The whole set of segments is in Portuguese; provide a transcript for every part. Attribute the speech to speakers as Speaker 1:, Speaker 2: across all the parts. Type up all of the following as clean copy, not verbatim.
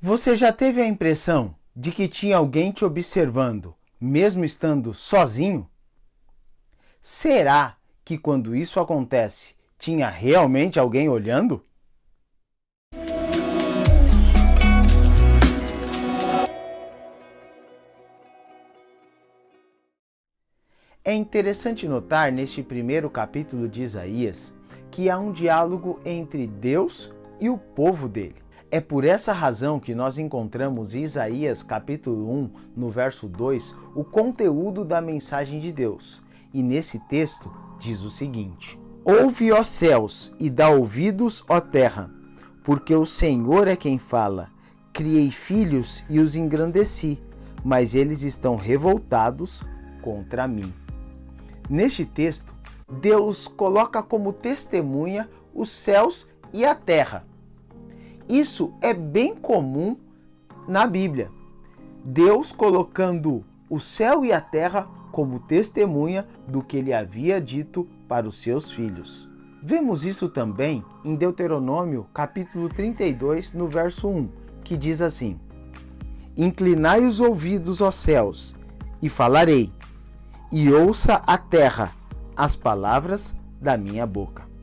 Speaker 1: Você já teve a impressão de que tinha alguém te observando, mesmo estando sozinho? Será que quando isso acontece, tinha realmente alguém olhando? É interessante notar neste primeiro capítulo de Isaías que há um diálogo entre Deus e o povo dele. É por essa razão que nós encontramos em Isaías capítulo 1, no verso 2, o conteúdo da mensagem de Deus. E nesse texto diz o seguinte: Ouve, ó céus, e dá ouvidos, ó terra, porque o Senhor é quem fala. Criei filhos e os engrandeci, mas eles estão revoltados contra mim. Neste texto, Deus coloca como testemunha os céus e a terra. Isso é bem comum na Bíblia. Deus colocando o céu e a terra como testemunha do que ele havia dito para os seus filhos. Vemos isso também em Deuteronômio, capítulo 32, no verso 1, que diz assim: Inclinai os ouvidos, ó céus, e falarei, e ouça a terra as palavras da minha boca.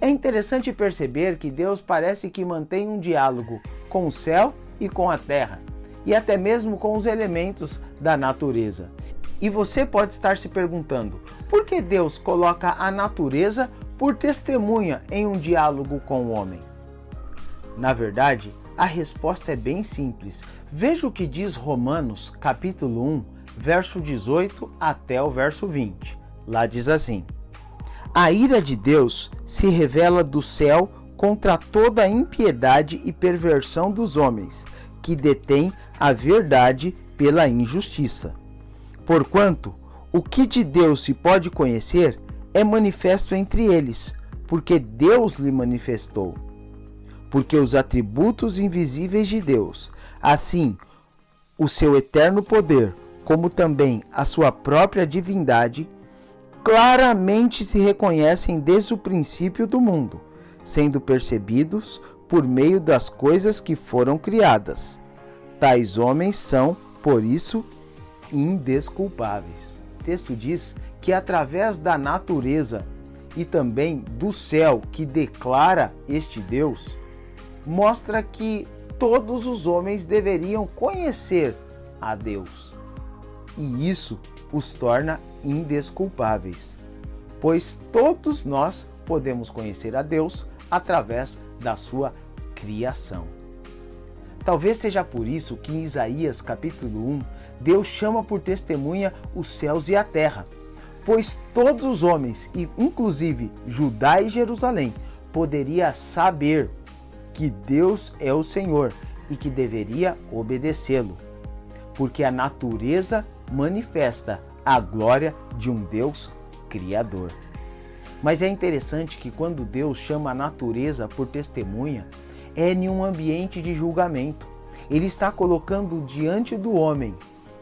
Speaker 1: É interessante perceber que Deus parece que mantém um diálogo com o céu e com a terra, e até mesmo com os elementos da natureza. E você pode estar se perguntando, por que Deus coloca a natureza por testemunha em um diálogo com o homem? Na verdade, a resposta é bem simples. Veja o que diz Romanos, capítulo 1, verso 18 até o verso 20. Lá diz assim: A ira de Deus se revela do céu contra toda a impiedade e perversão dos homens, que detêm a verdade pela injustiça. Porquanto, o que de Deus se pode conhecer é manifesto entre eles, porque Deus lhe manifestou. Porque os atributos invisíveis de Deus, assim, o seu eterno poder, como também a sua própria divindade, claramente se reconhecem desde o princípio do mundo, sendo percebidos por meio das coisas que foram criadas. Tais homens são, por isso, indesculpáveis. O texto diz que através da natureza e também do céu que declara este Deus, mostra que todos os homens deveriam conhecer a Deus. E isso os torna indesculpáveis, pois todos nós podemos conhecer a Deus através da sua criação. Talvez seja por isso que em Isaías capítulo 1, Deus chama por testemunha os céus e a terra, pois todos os homens, e inclusive Judá e Jerusalém, poderia saber que Deus é o Senhor e que deveria obedecê-lo, porque a natureza manifesta a glória de um Deus criador. Mas é interessante que quando Deus chama a natureza por testemunha, é em um ambiente de julgamento. Ele está colocando diante do homem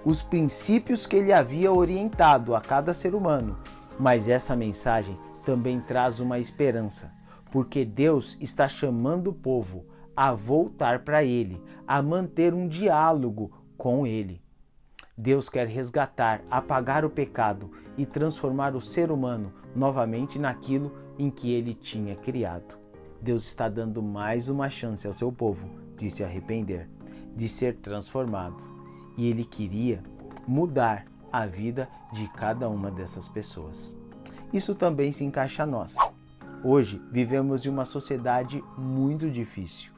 Speaker 1: os princípios que ele havia orientado a cada ser humano. Mas essa mensagem também traz uma esperança, porque Deus está chamando o povo a voltar para ele, a manter um diálogo com ele. Deus quer resgatar, apagar o pecado e transformar o ser humano novamente naquilo em que ele tinha criado. Deus está dando mais uma chance ao seu povo de se arrepender, de ser transformado. E ele queria mudar a vida de cada uma dessas pessoas. Isso também se encaixa a nós. Hoje vivemos em uma sociedade muito difícil.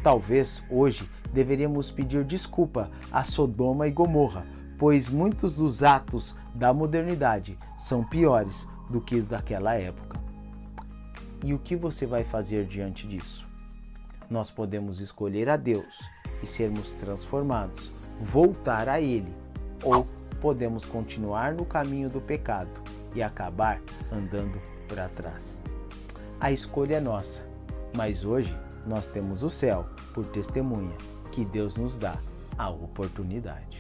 Speaker 1: Talvez hoje deveríamos pedir desculpa a Sodoma e Gomorra, pois muitos dos atos da modernidade são piores do que daquela época. E o que você vai fazer diante disso? Nós podemos escolher a Deus e sermos transformados, voltar a Ele, ou podemos continuar no caminho do pecado e acabar andando para trás. A escolha é nossa, mas hoje nós temos o céu por testemunha que Deus nos dá a oportunidade.